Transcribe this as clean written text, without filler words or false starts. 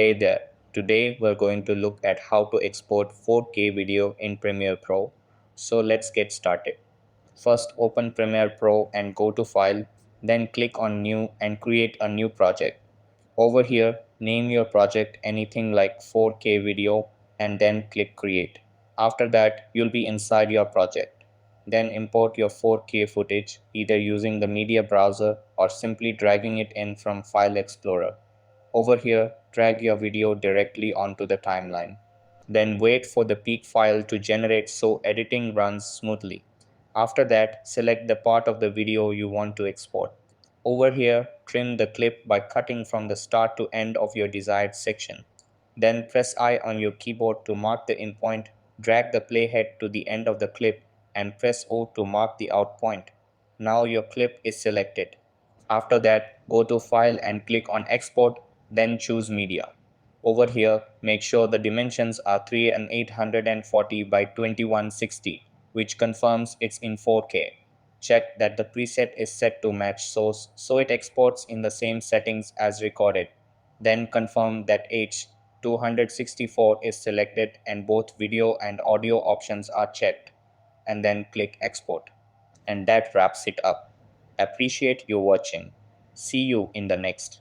Hey there, today we're going to look at how to export 4K video in Premiere Pro. So let's get started. First, open Premiere Pro and go to File, then click on New and create a new project. Over here, name your project anything like 4K video and then click Create. After that, you'll be inside your project. Then import your 4K footage either using the media browser or simply dragging it in from File Explorer. Over here, drag your video directly onto the timeline. Then wait for the peak file to generate so editing runs smoothly. After that, select the part of the video you want to export. Over here, trim the clip by cutting from the start to end of your desired section. Then press I on your keyboard to mark the in point, drag the playhead to the end of the clip, and press O to mark the out point. Now your clip is selected. After that, go to File and click on Export, then choose Media. Over here, make sure the dimensions are 3840 by 2160, which confirms it's in 4K. Check that the preset is set to match source so it exports in the same settings as recorded. Then confirm that H264 is selected and both video and audio options are checked, and then click Export. And that wraps it up. Appreciate you watching. See you in the next.